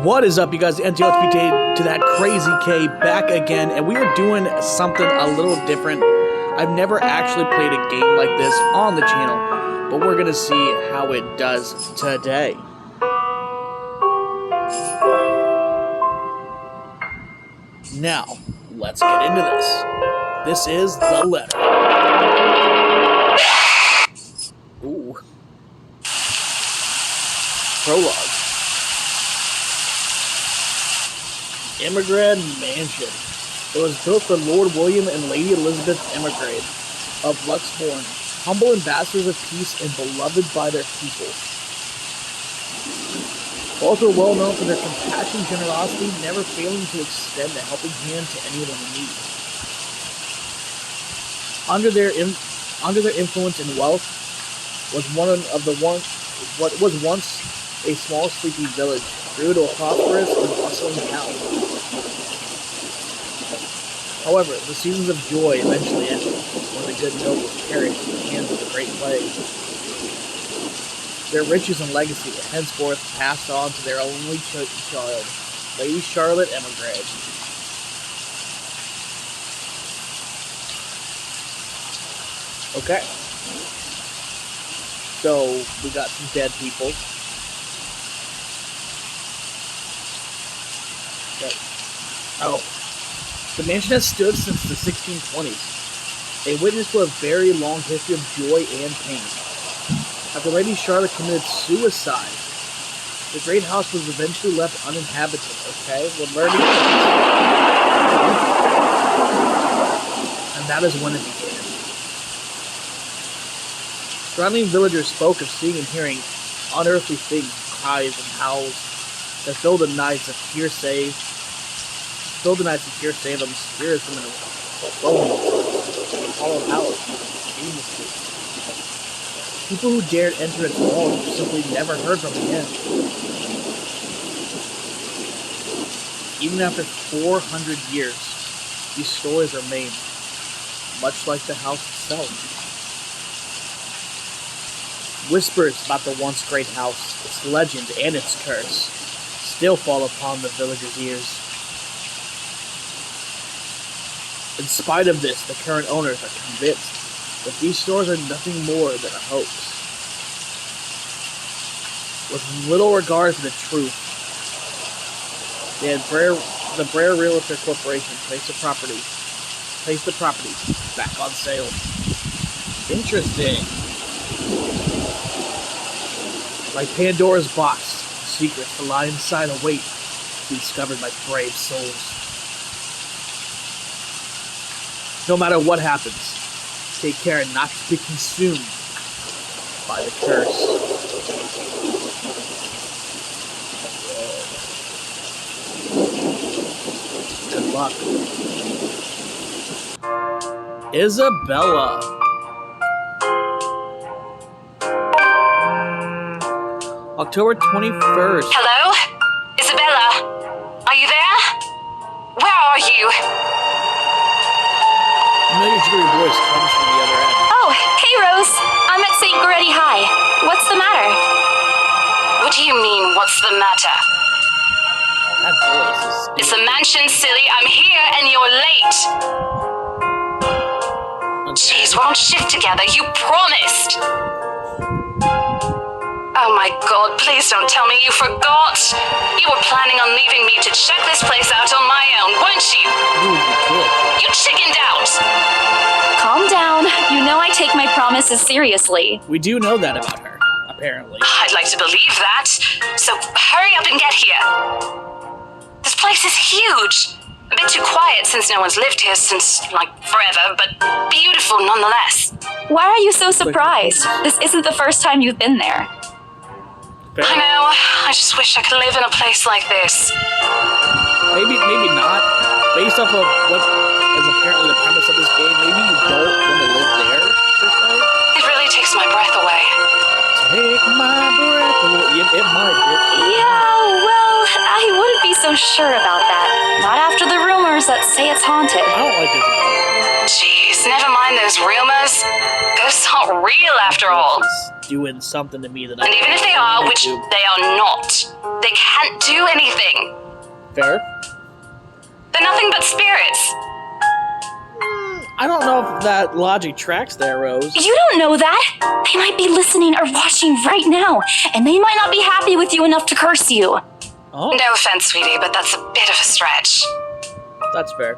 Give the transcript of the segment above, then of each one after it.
What is up, you guys? NTLTP to that crazy K back again, and we are doing something a little different. I've never actually played a game like this on the channel, but we're gonna see how it does today. Now, let's get into this. This is the letter. Ooh. Prologue. Emigrant Mansion. It was built for Lord William and Lady Elizabeth Emigrant of Luxbourne, humble ambassadors of peace and beloved by their people. Both were well known for their compassion and generosity, never failing to extend a helping hand to anyone in need. Under their influence and wealth was what was once a small sleepy village grew to a prosperous and bustling town. However, the seasons of joy eventually ended when the good nobles perished in the hands of the Great Plague. Their riches and legacy were henceforth passed on to their only child, Lady Charlotte Emigrant. Okay. So, we got some dead people. Okay. Oh. The mansion has stood since the 1620s, a witness to a very long history of joy and pain. After Lady Charlotte committed suicide, the great house was eventually left uninhabited, okay? We're learning. And that is when it began. Surrounding villagers spoke of seeing and hearing unearthly things, cries and howls that filled the nights of hearsay of them spirits from an hollow house. People who dared enter its walls were simply never heard from again. Even after 400 years, these stories remain, much like the house itself. Whispers about the once great house, its legend, and its curse still fall upon the villagers' ears. In spite of this, the current owners are convinced that these stories are nothing more than a hoax. With little regard to the truth, the Brer Realtor Corporation placed the property back on sale. Interesting. Like Pandora's box, secrets that lie inside await to be discovered by brave souls. No matter what happens, take care not to be consumed by the curse. Good luck. Isabella. October 21st. Hello? Isabella? Are you there? Where are you? A familiar jittery voice comes from the other end. Oh, hey Rose. I'm at St. Goretti High. What's the matter? What do you mean, what's the matter? That voice is stupid. It's the mansion, silly. I'm here and you're late. Jeez, we're on shift together. You promised. Oh my god, please don't tell me you forgot. You were planning on leaving me to check this place out on my own, weren't you? Ooh, you did. You chickened out. Calm down. You know I take my promises seriously. We do know that about her, apparently. I'd like to believe that. So hurry up and get here. This place is huge. A bit too quiet since no one's lived here since, forever, but beautiful nonetheless. Why are you so surprised? This isn't the first time you've been there. I know. I just wish I could live in a place like this. Maybe not. Based off of what is apparently the premise of this game, maybe you don't want to live there, per se. It really takes my breath away. Take my breath away. It might, bitch. Yeah, well, I wouldn't be so sure about that. Not after the rumors that say it's haunted. I don't like Isabella. Jeez, never mind those rumors. Ghosts aren't real after all. doing something to me that And even if they are, which they are not, they can't do anything. Fair. They're nothing but spirits. I don't know if that logic tracks there, Rose. You don't know that. They might be listening or watching right now, and they might not be happy with you enough to curse you. Oh, No offense, sweetie, but that's a bit of a stretch. that's fair.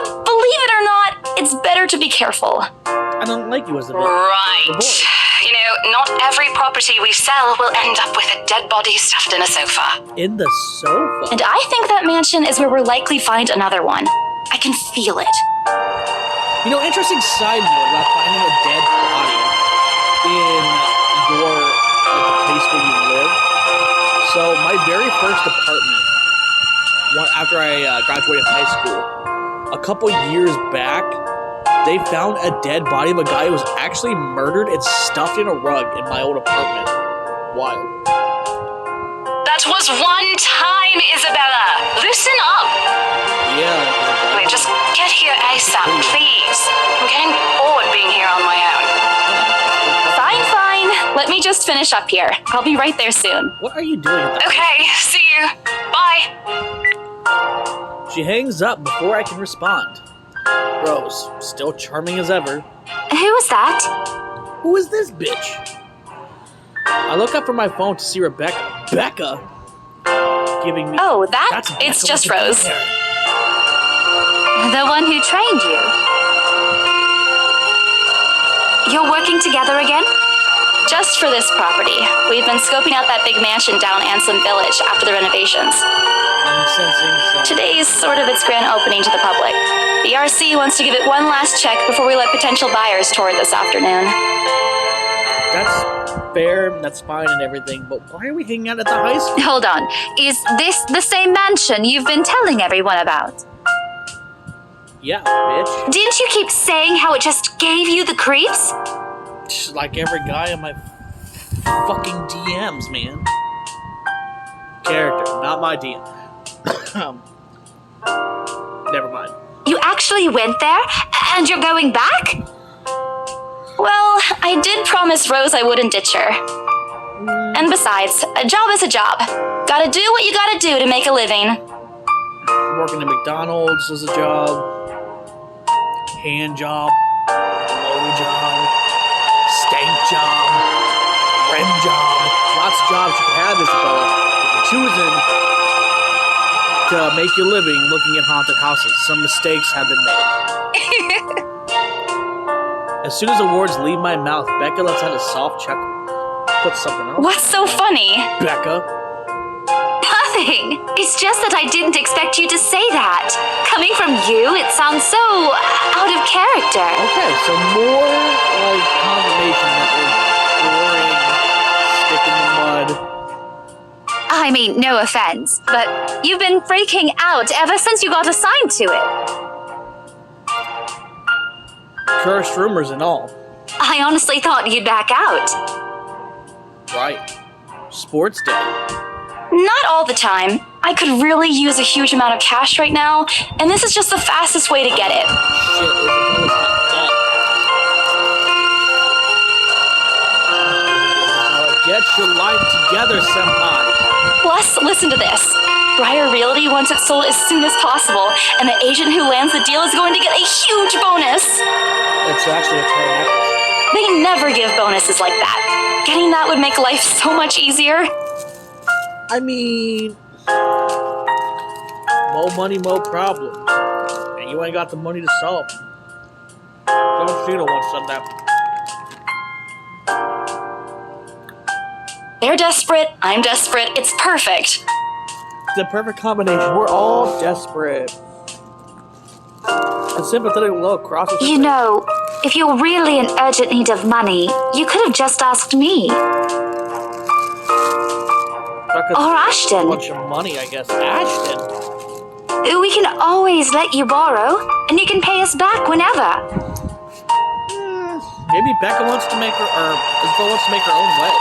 Believe it or not, it's better to be careful. I don't like you as a boy. Right. The boy. You know, not every property we sell will end up with a dead body stuffed in a sofa. In the sofa. And I think that mansion is where we'll likely find another one. I can feel it. You know, interesting side note about finding a dead body in your the place where you live. So my very first apartment, after I graduated high school, a couple years back, they found a dead body of a guy who was actually murdered and stuffed in a rug in my old apartment. Wild. That was one time, Isabella. Listen up. Yeah. Wait, just get here ASAP, please. I'm getting bored being here on my own. Fine. Let me just finish up here. I'll be right there soon. What are you doing at that Okay, see you. Bye. She hangs up before I can respond. Rose, still charming as ever. Who was that? Who is this bitch? I look up from my phone to see Rebecca. Becca? Giving me... Oh, That's it's Becca just with the Rose. hair. The one who trained you. You're working together again? Just for this property. We've been scoping out that big mansion down Ansem Village after the renovations. I'm sensing some... Today is sort of its grand opening to the public. The RC wants to give it one last check before we let potential buyers tour it this afternoon. That's fair, that's fine and everything, but why are we hanging out at the high school? Hold on. Is this the same mansion you've been telling everyone about? Yeah, bitch. Didn't you keep saying how it just gave you the creeps? Just like every guy in my fucking DMs, man. Character, not my DM. Never mind. You actually went there? And you're going back? Well, I did promise Rose I wouldn't ditch her. And besides, a job is a job. Gotta do what you gotta do to make a living. Working at McDonald's is a job. Hand job. Blow job. Stank job. Rim job. Lots of jobs you can have, Isabella. If you're choosing to make your living looking at haunted houses, some mistakes have been made. As soon as the words leave my mouth, Becca lets out a soft chuckle. Put something else. What's so funny? Becca. Nothing. It's just that I didn't expect you to say that. Coming from you, it sounds so out of character. Okay, so more like confirmation that we're boring, stick in the mud. I mean, no offense, but you've been freaking out ever since you got assigned to it. Cursed rumors and all. I honestly thought you'd back out. Right. Sports day. Not all the time. I could really use a huge amount of cash right now, and this is just the fastest way to get it. Shit, Isabella's got debt. Get your life together, senpai. Plus, listen to this. Briar Realty wants it sold as soon as possible, and the agent who lands the deal is going to get a huge bonus. It's actually a pearl necklace. They never give bonuses like that. Getting that would make life so much easier. I mean, more money, more problems. And you ain't got the money to solve them. Don't Sheena once said that. They're desperate, I'm desperate, it's perfect. The perfect combination. We're all desperate. A sympathetic look crosses. You know, if you're really in urgent need of money, you could have just asked me. Or Ashton. A bunch of money, I guess. Ashton. We can always let you borrow, and you can pay us back whenever. Maybe Becca wants to make her, or Isabel wants to make her own way.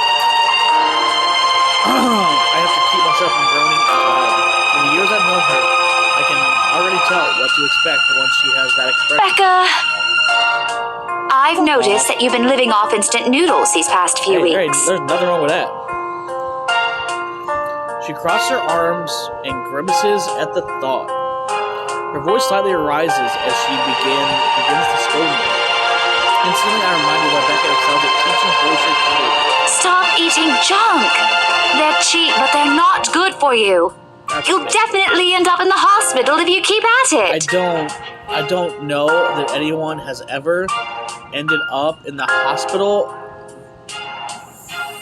I have to keep myself from groaning out loud. In the years I've known her, I can already tell what to expect once she has that expression. Becca, I've noticed that you've been living off instant noodles these past few Hey, weeks. there's nothing wrong with that. She crosses her arms and grimaces at the thought. Her voice slightly rises as she begins to scold me. Instantly, I'm reminded why Becca excels at teaching boys her kids. Stop eating junk! They're cheap, but they're not good for you. You'll definitely end up in the hospital if you keep at it. I don't know that anyone has ever ended up in the hospital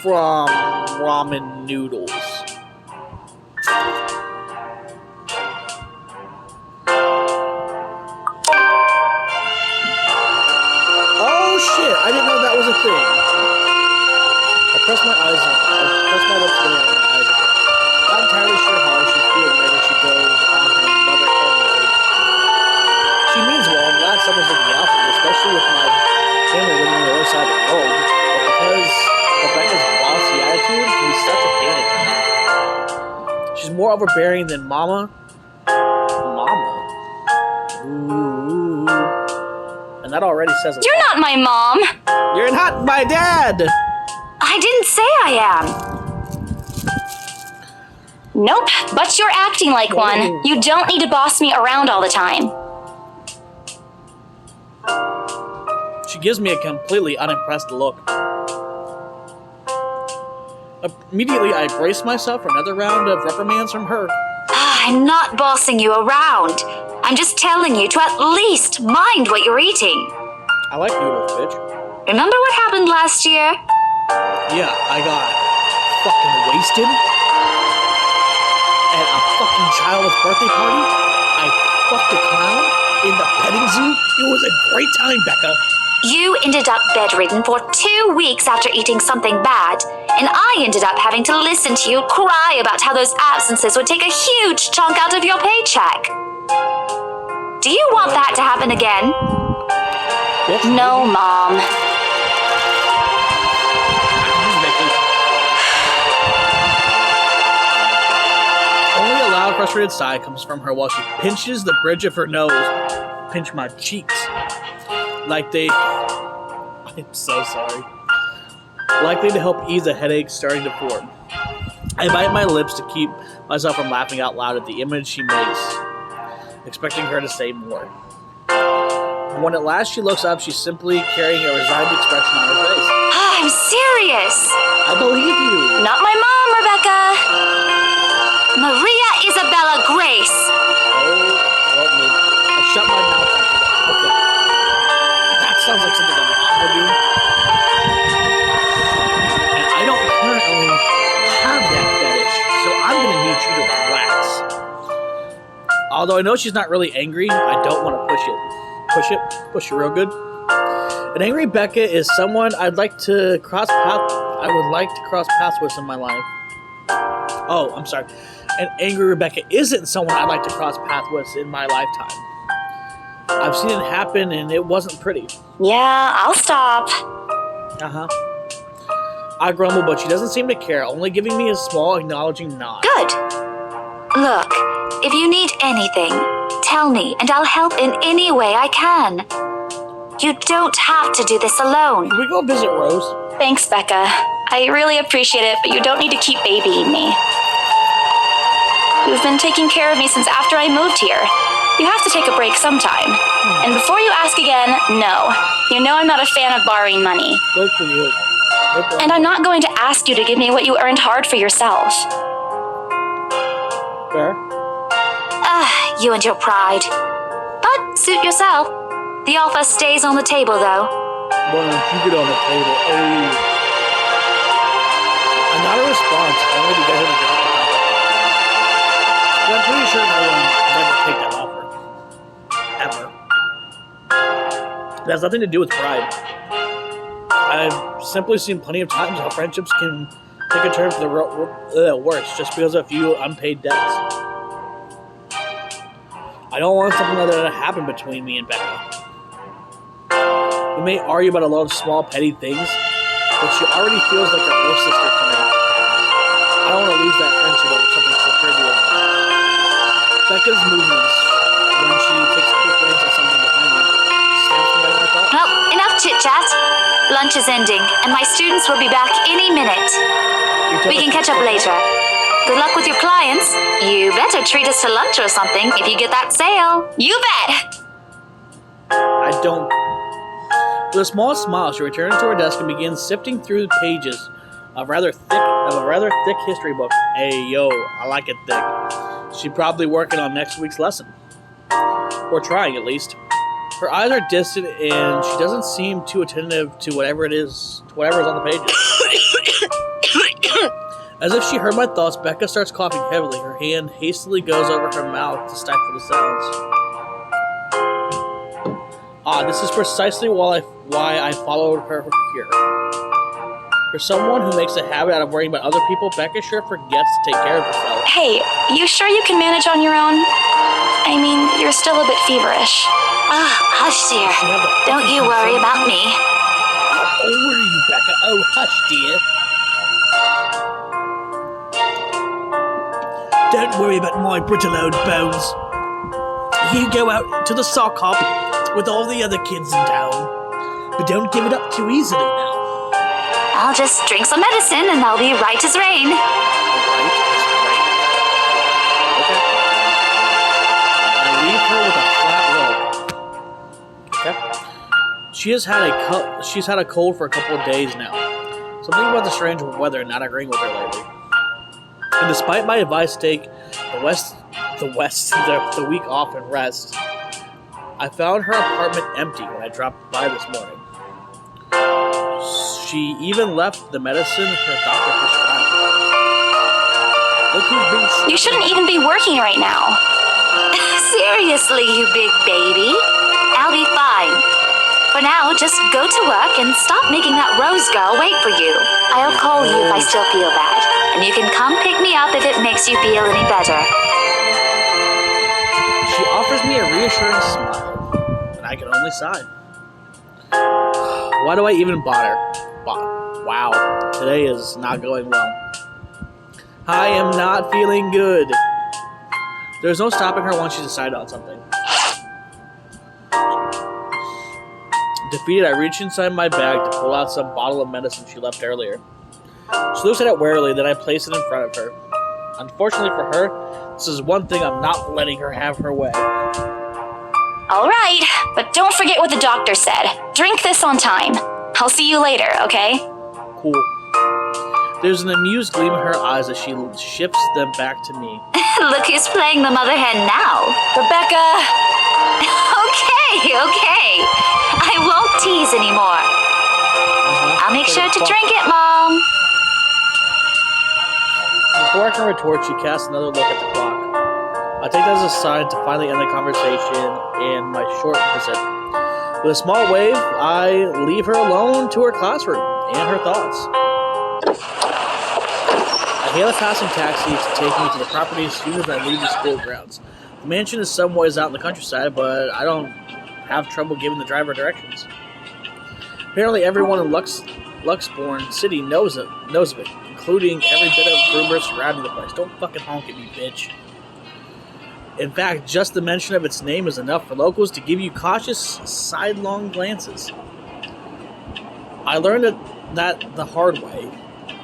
from ramen noodles. Oh shit! I didn't know that was a thing. I pressed my lips together and my eyes open. Not entirely sure how I should feel whenever she goes on her mother hen mode. She means well. I'm glad someone's looking out for me, especially with my family living on the other side of the world. But because Rebecca's bossy attitude can be such a pain at times. She's more overbearing than Mama. Ooh. And that already says a lot. You're not my mom. You're not my dad! I didn't say I am. Nope, but you're acting like one. You don't need to boss me around all the time. She gives me a completely unimpressed look. Immediately, I brace myself for another round of reprimands from her. I'm not bossing you around. I'm just telling you to at least mind what you're eating. I like noodles, bitch. Remember what happened last year? Yeah, I got fucking wasted at a fucking child's birthday party. I fucked a clown in the petting zoo. It was a great time, Becca. You ended up bedridden for 2 weeks after eating something bad, and I ended up having to listen to you cry about how those absences would take a huge chunk out of your paycheck. Do you want that to happen again? Bitch, No, Mom. Only a loud, frustrated sigh comes from her while she pinches the bridge of her nose. Pinch my cheeks. Like they... I'm so sorry. Likely to help ease a headache starting to form. I bite my lips to keep myself from laughing out loud at the image she makes, expecting her to say more. When at last she looks up, she's simply carrying a resigned expression on her face. I'm serious. I believe you. Not my mom, Rebecca. Maria Isabella Grace. Oh, well, maybe. I shut my mouth after that. Okay. That sounds like something that mom would do. And I don't currently have that fetish, so I'm going to need you to relax. Although I know she's not really angry, I don't want to push it real good. An angry Becca is someone I would like to cross paths with in my life. Oh, I'm sorry. An angry Rebecca isn't someone I'd like to cross paths with in my lifetime. I've seen it happen and it wasn't pretty. Yeah, I'll stop. Uh-huh. I grumble, but she doesn't seem to care, only giving me a small acknowledging nod. Good. Look, if you need anything, tell me and I'll help in any way I can. You don't have to do this alone. Can we go visit Rose? Thanks, Becca. I really appreciate it, but you don't need to keep babying me. You've been taking care of me since after I moved here. You have to take a break sometime. And before you ask again, no. You know I'm not a fan of borrowing money. Good for you. And I'm not going to ask you to give me what you earned hard for yourself. Fair. You and your pride. But suit yourself. The offer stays on the table, though. Why don't you get on the table? Oh. I'm not a response, only to get her to drop the offer. But I'm pretty sure no one would never take that offer. Ever. It has nothing to do with pride. I've simply seen plenty of times how friendships can take a turn for the worse just because of a few unpaid debts. I don't want something like that to happen between me and Becca. We may argue about a lot of small, petty things, but she already feels like a real sister to me. I don't want to lose that friendship over something so trivial. Becca's movements, when she takes a quick glance at something behind me, snaps me out of my thoughts. Well, enough enough chit-chat. Lunch is ending, and my students will be back any minute. We can catch up later. Good luck with your clients. You better treat us to lunch or something if you get that sale. You bet! I don't. With a small smile, she returned to her desk and began sifting through the pages of a rather thick history book. Hey, yo, I like it thick. She's probably working on next week's lesson. Or trying, at least. Her eyes are distant, and she doesn't seem too attentive to whatever is on the pages. As if she heard my thoughts, Becca starts coughing heavily. Her hand hastily goes over her mouth to stifle the sounds. This is precisely why I followed her here. For someone who makes a habit out of worrying about other people, Becca sure forgets to take care of herself. Hey, you sure you can manage on your own? I mean, you're still a bit feverish. Hush, dear. Don't you worry about me. How old are you, Becca? Oh, hush, dear. Don't worry about my brittle old bones. You go out to the sock hop with all the other kids in town. But don't give it up too easily now. I'll just drink some medicine and I'll be right as rain. Okay. I leave her with a flat robe. Okay. She's had a cold for a couple of days now. Something about the strange weather not agreeing with her lately. And despite my advice to take the week off and rest, I found her apartment empty when I dropped by this morning. She even left the medicine her doctor prescribed. Look who's being slapped. You shouldn't even be working right now. Seriously, you big baby. I'll be fine. For now, just go to work and stop making that Rose girl wait for you. I'll call you if I still feel bad, and you can come pick me up if it makes you feel any better. She offers me a reassuring smile, and I can only sigh. Why do I even bother? Wow, today is not going well. I am not feeling good. There's no stopping her once she's decided on something. Defeated, I reach inside my bag to pull out some bottle of medicine she left earlier. She looks at it warily, then I place it in front of her. Unfortunately for her, this is one thing I'm not letting her have her way. All right, but don't forget what the doctor said. Drink this on time. I'll see you later, okay? Cool. There's an amused gleam in her eyes as she shifts them back to me. Look who's playing the mother hen now. Rebecca! Okay. I won't tease anymore. I'll make sure to drink it, Mom. Before I can retort, she casts another look at the clock. I take that as a sign to finally end the conversation and my short visit. With a small wave, I leave her alone to her classroom and her thoughts. I hail a passing taxi to take me to the property as soon as I leave the school grounds. The mansion is some ways out in the countryside, but I don't have trouble giving the driver directions. Apparently everyone in Luxbourne City knows of it, including every bit of rumors surrounding the place. Don't fucking honk at me, bitch. In fact, just the mention of its name is enough for locals to give you cautious, sidelong glances. I learned that the hard way,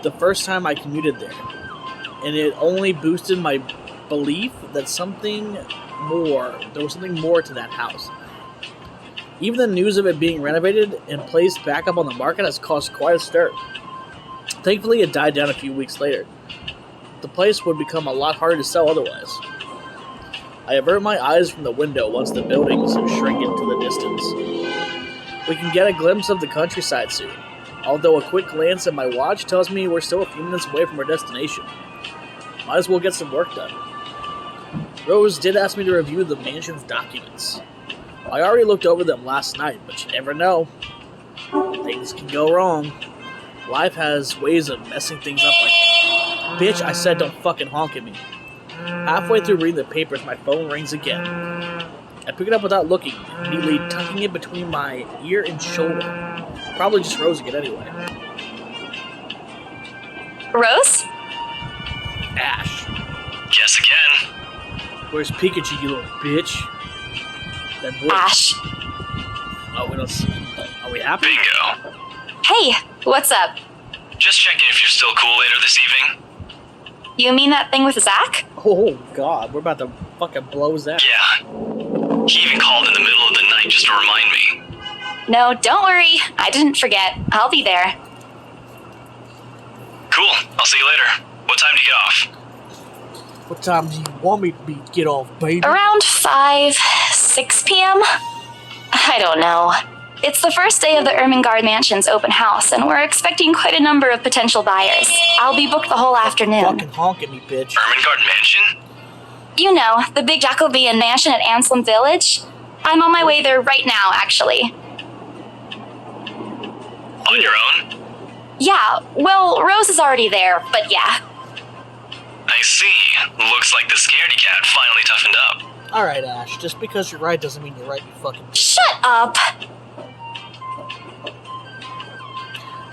the first time I commuted there, and it only boosted my belief that there was something more to that house. Even the news of it being renovated and placed back up on the market has caused quite a stir. Thankfully, it died down a few weeks later. The place would become a lot harder to sell otherwise. I avert my eyes from the window once the buildings shrink into the distance. We can get a glimpse of the countryside soon, although a quick glance at my watch tells me we're still a few minutes away from our destination. Might as well get some work done. Rose did ask me to review the mansion's documents. I already looked over them last night, but you never know. Things can go wrong. Life has ways of messing things up like that. Bitch, I said don't fucking honk at me. Halfway through reading the papers, my phone rings again. I pick it up without looking, neatly tucking it between my ear and shoulder. Probably just Rose again anyway. Rose? Ash. Guess again. Where's Pikachu, you little bitch? That voice. Ash. Oh, we don't see him. Are we happy? Bingo. Hey, what's up? Just checking if you're still cool later this evening. You mean that thing with Zach? Oh, God. We're about to fucking blow Zach. Yeah. He even called in the middle of the night just to remind me. No, don't worry. I didn't forget. I'll be there. Cool. I'll see you later. What time do you get off? What time do you want me to get off, baby? Around 5, 6 p.m.? I don't know. It's the first day of the Ermengarde Mansion's open house, and we're expecting quite a number of potential buyers. I'll be booked the whole afternoon. Fucking honk at me, bitch. Ermengarde Mansion? You know, the big Jacobean mansion at Anselm Village. I'm on my way there right now, actually. On your own? Yeah, well, Rose is already there, but yeah. I see. Looks like the scaredy cat finally toughened up. Alright, Ash. Just because you're right doesn't mean you're right, you fucking bitch. Shut up!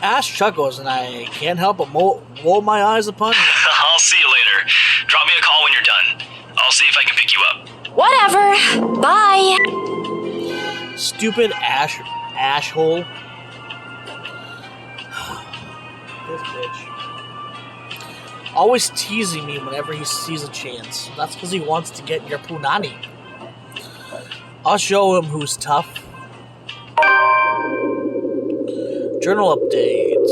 Ash chuckles, and I can't help but roll my eyes upon you. I'll see you later. Drop me a call when you're done. I'll see if I can pick you up. Whatever. Bye. Stupid Ashhole. This bitch. Always teasing me whenever he sees a chance. That's because he wants to get your punani. I'll show him who's tough. Journal update.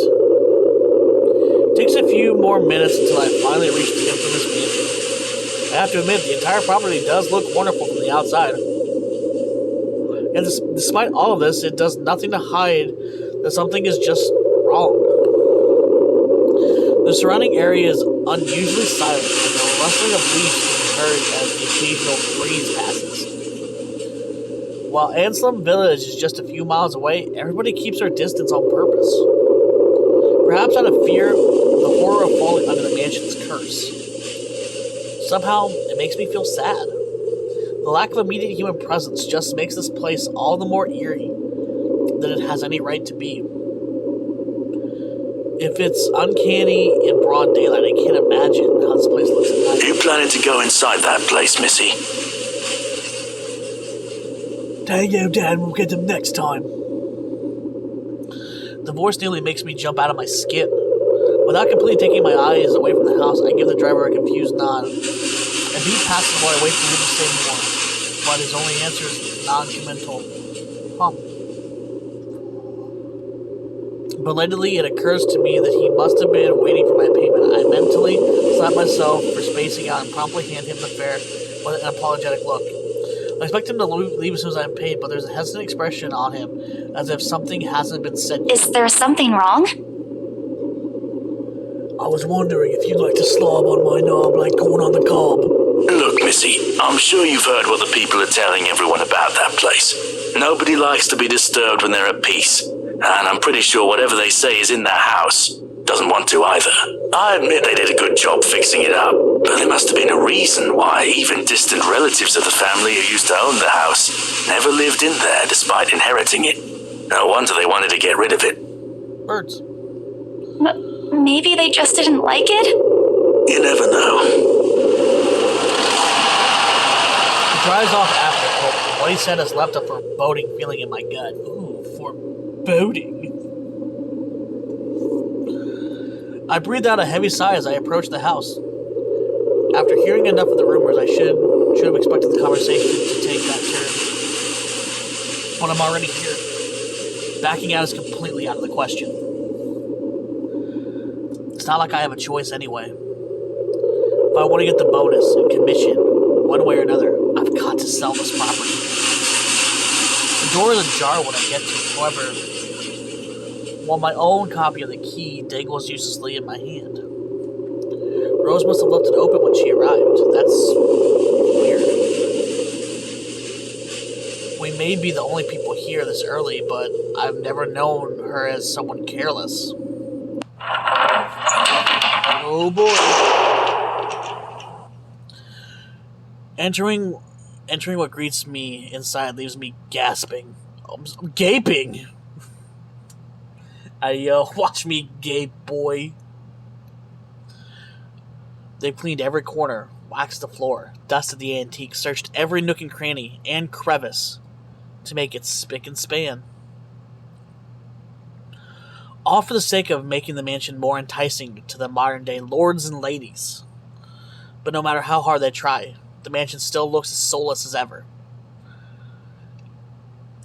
Takes a few more minutes until I finally reach the infamous mansion. I have to admit, the entire property does look wonderful from the outside. And despite all of this, it does nothing to hide that something is just wrong. The surrounding area is unusually silent, and the rustling of leaves can be heard as the occasional breeze passes. While Anselm Village is just a few miles away, everybody keeps their distance on purpose. Perhaps out of fear of the horror of falling under the mansion's curse. Somehow, it makes me feel sad. The lack of immediate human presence just makes this place all the more eerie than it has any right to be. If it's uncanny in broad daylight, I can't imagine how this place looks at night. You planning to go inside that place, Missy? Tango, Dad, we'll get them next time. The voice nearly makes me jump out of my skin. Without completely taking my eyes away from the house, I give the driver a confused nod. As he passes while I wait for him to say more, but his only answer is non-committal. Belatedly, it occurs to me that he must have been waiting for my payment. I mentally slap myself for spacing out and promptly hand him the fare with an apologetic look. I expect him to leave as soon as I'm paid, but there's a hesitant expression on him, as if something hasn't been said yet. Is there something wrong? I was wondering if you'd like to slob on my knob like corn on the cob. Look, Missy, I'm sure you've heard what the people are telling everyone about that place. Nobody likes to be disturbed when they're at peace. And I'm pretty sure whatever they say is in that house. Doesn't want to either. I admit they did a good job fixing it up, but there must have been a reason why even distant relatives of the family who used to own the house never lived in there despite inheriting it. No wonder they wanted to get rid of it. Birds. Maybe they just didn't like it? You never know. He drives off after, but what he said has left a foreboding feeling in my gut. Ooh, foreboding. I breathed out a heavy sigh as I approached the house. After hearing enough of the rumors, I should have expected the conversation to take that turn. But I'm already here. Backing out is completely out of the question. It's not like I have a choice anyway. If I want to get the bonus and commission, one way or another, I've got to sell this property. The door is ajar when I get to it, however, while my own copy of the key dangles uselessly in my hand. Rose must have left it open when she arrived. That's weird. We may be the only people here this early, but I've never known her as someone careless. Oh boy. Entering what greets me inside leaves me gasping. I'm gaping. Watch me gape, boy. They've cleaned every corner, waxed the floor, dusted the antique, searched every nook and cranny and crevice to make it spick and span. all for the sake of making the mansion more enticing to the modern-day lords and ladies. But no matter how hard they try, the mansion still looks as soulless as ever.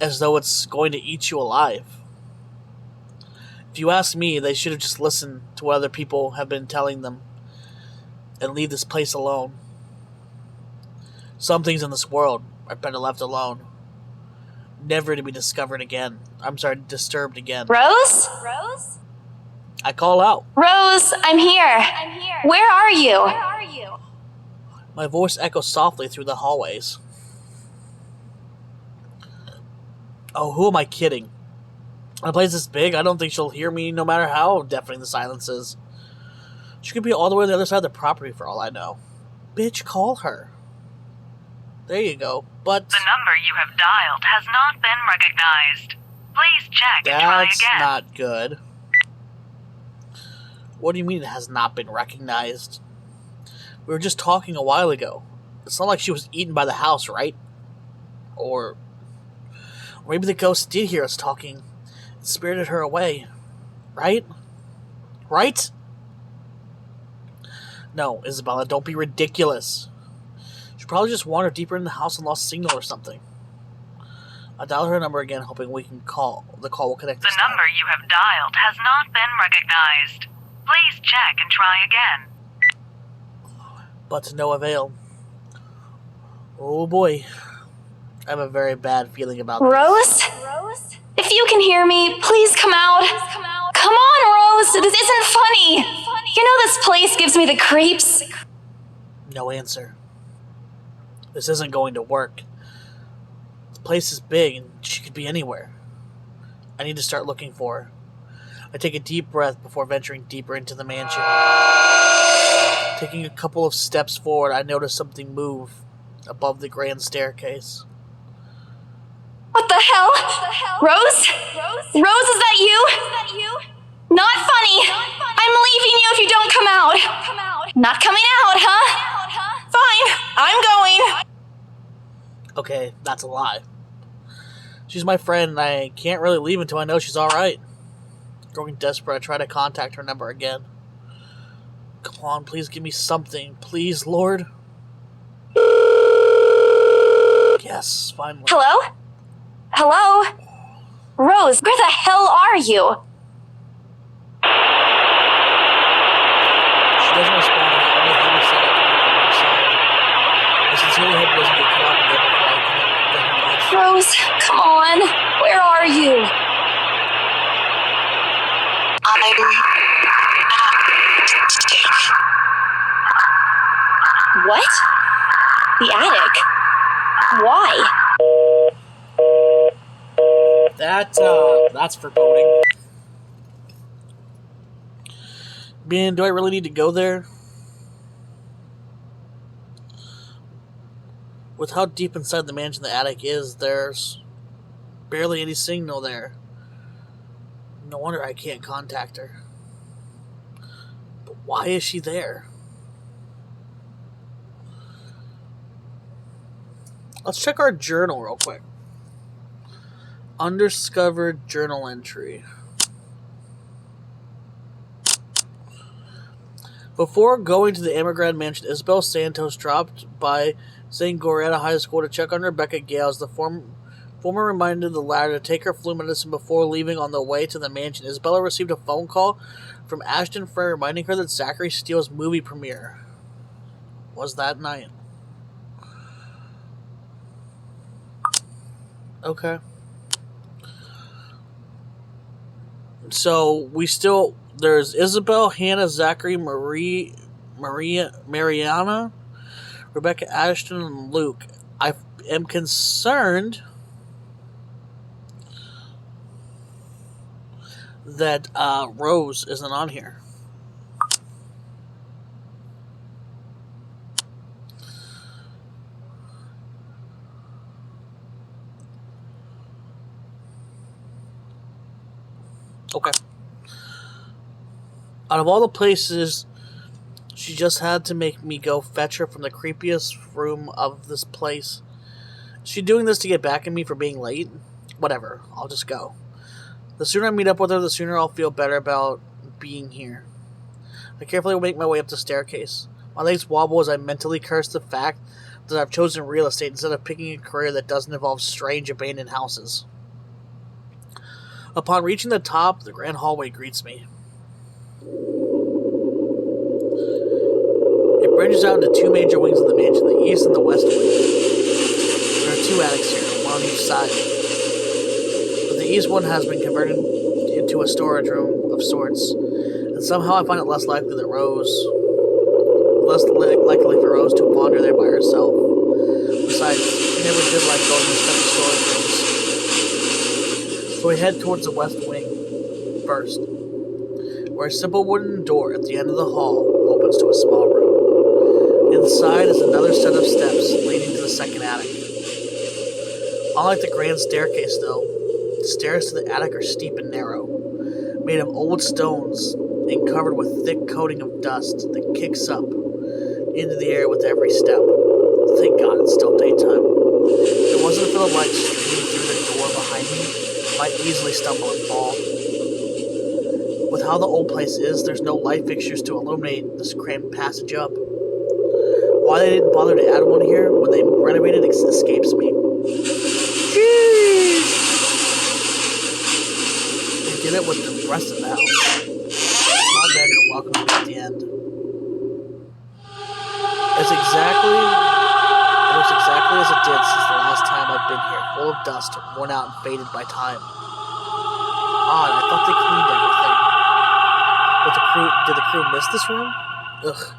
As though it's going to eat you alive. If you ask me, they should have just listened to what other people have been telling them and leave this place alone. Some things in this world are better left alone. Never to be discovered again. Disturbed again. Rose? I call out. Rose, I'm here. Where are you? My voice echoes softly through the hallways. Oh, who am I kidding? A place this big, I don't think she'll hear me no matter how deafening the silence is. She could be all the way on the other side of the property for all I know. Bitch, call her. There you go, but... The number you have dialed has not been recognized. Please check and try again. That's not good. What do you mean it has not been recognized? We were just talking a while ago. It's not like she was eaten by the house, right? Or maybe the ghost did hear us talking and spirited her away. Right? Right? No, Isabella, don't be ridiculous. She probably just wandered deeper in the house and lost signal or something. I'll dial her number again, hoping the call will connect this time. The number you have dialed has not been recognized. Please check and try again. But to no avail. Oh boy. I have a very bad feeling about this. Rose? If you can hear me, please come out. Come on, Rose. This isn't funny. You know this place gives me the creeps. No answer. This isn't going to work. The place is big and she could be anywhere. I need to start looking for her. I take a deep breath before venturing deeper into the mansion. Taking a couple of steps forward, I notice something move above the grand staircase. What the hell? Rose? Rose, is that you? Not funny. I'm leaving you if you don't come out. Not coming out, huh? Fine, I'm going. Okay, that's a lie. She's my friend and I can't really leave until I know she's alright. Growing desperate, I try to contact her number again. Come on, please give me something. Please, Lord. Yes, finally. Hello? Rose, where the hell are you? She doesn't respond. I only hear her say that coming from her side. I sincerely hope it doesn't get cut off again before I can get her to answer. Rose, come on. Where are you? What? The attic? Why? That's foreboding. Man, do I really need to go there? With how deep inside the mansion the attic is, there's barely any signal there. No wonder I can't contact her. But why is she there? Let's check our journal real quick. Undiscovered journal entry. Before going to the Emigrant Mansion, Isabel Santos dropped by St. Goretta High School to check on Rebecca Gales. The former reminded the latter to take her flu medicine before leaving. On the way to the mansion, Isabella received a phone call from Ashton Frey reminding her that Zachary Steele's movie premiere was that night. Okay. So there's Isabel, Hannah, Zachary, Mariana, Rebecca, Ashton, and Luke. I am concerned that Rose isn't on here. Okay. Out of all the places, she just had to make me go fetch her from the creepiest room of this place. Is she doing this to get back at me for being late? Whatever, I'll just go. The sooner I meet up with her, the sooner I'll feel better about being here. I carefully make my way up the staircase. My legs wobble as I mentally curse the fact that I've chosen real estate instead of picking a career that doesn't involve strange abandoned houses. Upon reaching the top, the grand hallway greets me. It branches out into two major wings of the mansion, the east and the west wing. There are two attics here, one on each side. But the east one has been converted into a storage room of sorts, and somehow I find it less likely for Rose to wander there by herself. Besides, she never did like going to stuffy storage rooms. So we head towards the west wing first, where a simple wooden door at the end of the hall opens to a small room. Inside is another set of steps leading to the second attic. Unlike the grand staircase, though, the stairs to the attic are steep and narrow, made of old stones and covered with thick coating of dust that kicks up into the air with every step. Thank God it's still daytime. If it wasn't for the light streaming through the door behind me, I might easily stumble and fall. With how the old place is, there's no light fixtures to illuminate this cramped passage up. Why they didn't bother to add one here when they renovated escapes me. Jeez! They did it with the rest of the house. Small bedroom welcoming me at the end. It looks exactly as it did since the last time I've been here, full of dust, worn out and faded by time. Odd, I thought they cleaned everything. Did the crew miss this room? Ugh.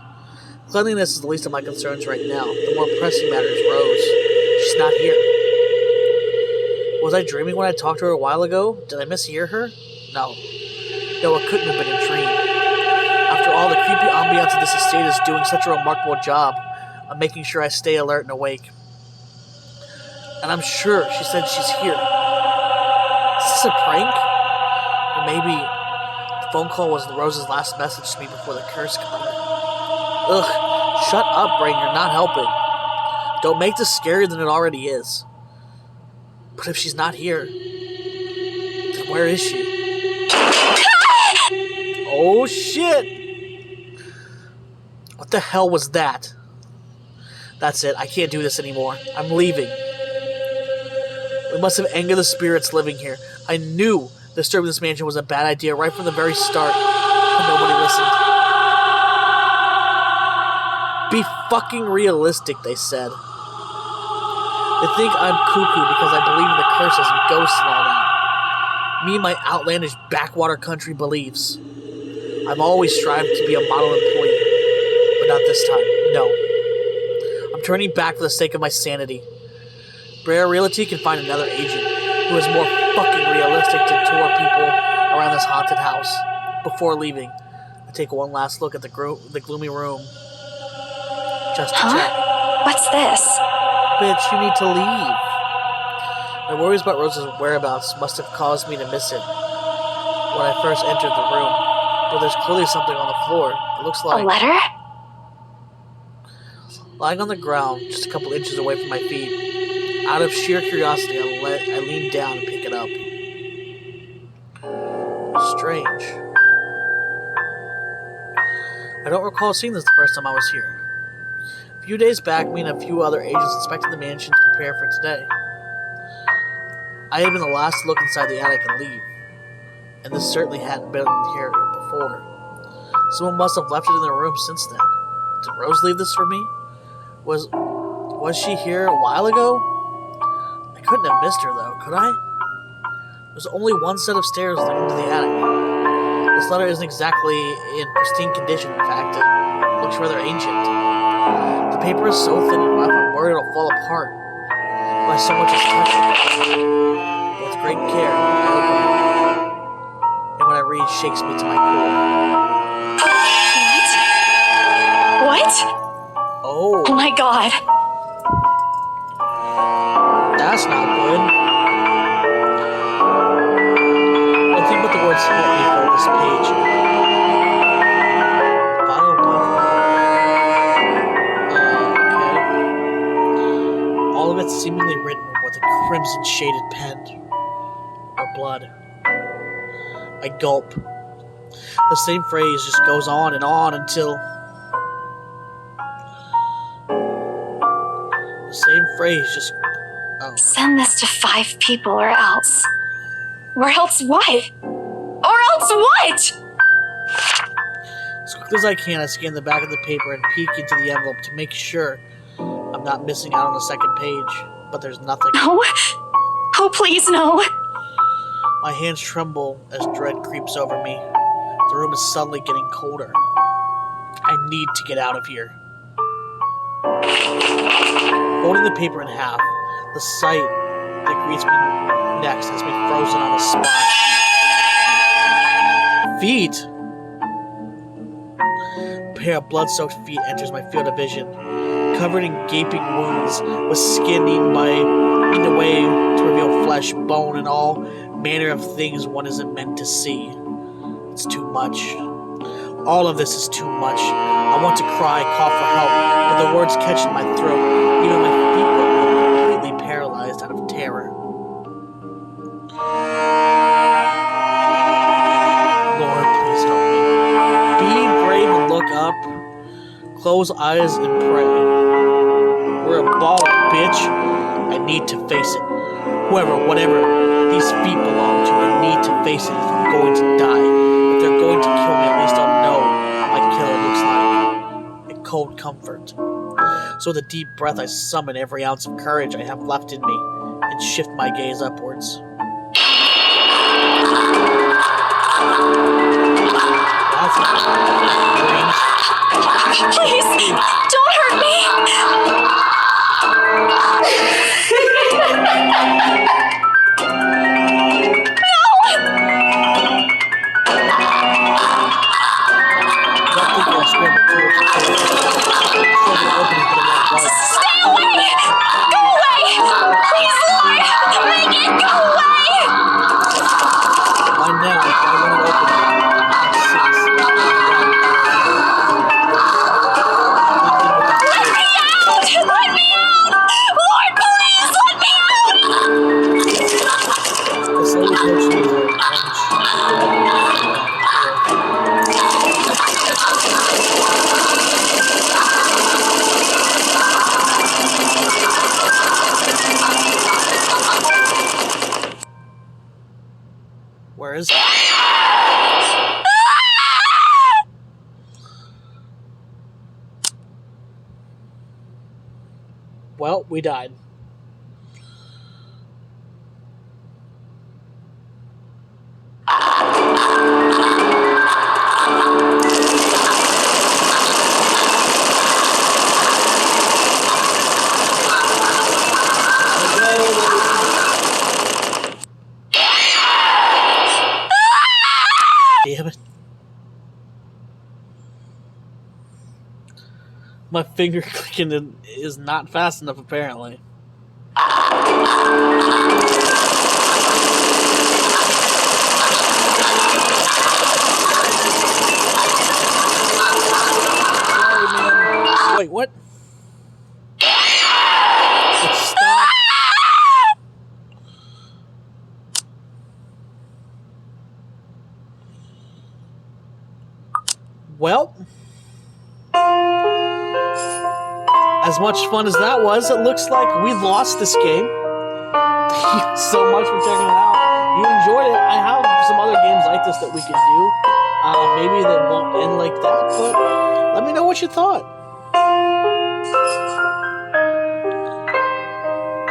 Cleanliness is the least of my concerns right now. The more pressing matter is Rose. She's not here. Was I dreaming when I talked to her a while ago? Did I mishear her? No. No, it couldn't have been a dream. After all, the creepy ambiance of this estate is doing such a remarkable job of making sure I stay alert and awake. And I'm sure she said she's here. Is this a prank? Or maybe the phone call was Rose's last message to me before the curse got her. Ugh, shut up, Brain, you're not helping. Don't make this scarier than it already is. But if she's not here, then where is she? Oh shit! What the hell was that? That's it, I can't do this anymore. I'm leaving. We must have angered the spirits living here. I knew disturbing this mansion was a bad idea right from the very start, but nobody listened. Be fucking realistic, they said. They think I'm cuckoo because I believe in the curses and ghosts and all that. Me and my outlandish backwater country beliefs. I've always strived to be a model employee, but not this time, no. I'm turning back for the sake of my sanity. Brer Realty can find another agent who is more fucking realistic to tour people around this haunted house. Before leaving, I take one last look at the gloomy room. Just to check. What's this? Bitch, you need to leave. My worries about Rose's whereabouts must have caused me to miss it when I first entered the room. But there's clearly something on the floor. It looks like... A letter? Lying on the ground, just a couple inches away from my feet. Out of sheer curiosity, I lean down and pick it up. Strange. I don't recall seeing this the first time I was here. A few days back, me and a few other agents inspected the mansion to prepare for today. I had been the last to look inside the attic and leave, and this certainly hadn't been here before. Someone must have left it in the room since then. Did Rose leave this for me? Was she here a while ago? I couldn't have missed her, though, could I? There's only one set of stairs leading to the attic. This letter isn't exactly in pristine condition, in fact. It looks rather ancient. The paper is so thin and rough, I'm worried it'll fall apart by so much as touching it. With great care, I open it, and when I read, it shakes me to my core. What? Oh. Oh my god. That's not good. Nothing but the words help me fill this page. Final okay. All of it seemingly written with a crimson shaded pen or blood. I gulp. The same phrase just goes on and on until... The same phrase just... Oh. Send this to 5 people or else. Or else what? Or else what? As quickly as I can, I scan the back of the paper and peek into the envelope to make sure I'm not missing out on the second page. But there's nothing. No. Oh, please, no. My hands tremble as dread creeps over me. The room is suddenly getting colder. I need to get out of here. Folding the paper in half, the sight that greets me next has me frozen on the spot. Feet! A pair of blood-soaked feet enters my field of vision, covered in gaping wounds, with skin eaten away to reveal flesh, bone, and all manner of things one isn't meant to see. It's too much. All of this is too much. I want to cry, call for help, but the words catch in my throat. Even my feet were completely paralyzed out of terror. Lord, please help me. Be brave and look up. Close eyes and pray. We're a baller, bitch. I need to face it. Whoever, whatever these feet belong to, I need to face it if I'm going to die. If they're going to kill me, at least I'll know my killer looks like. A cold comfort. So with a deep breath, I summon every ounce of courage I have left in me and shift my gaze upwards. That's strange. Please, don't hurt me. Stay away! Go away! Please, Lord! Make it go away! By now, I won't open it. Let me out! Lord, please, let me out! The slowly approaching the door. Where is it? Well, we died. Damn it. My finger clicking is not fast enough, apparently. Sorry, man. Wait, what? Stop. Well, as much fun as that was, it looks like we lost this game. Thank you so much for checking it out. You enjoyed it. I have some other games like this that we can do. Maybe they won't end like that, but let me know what you thought.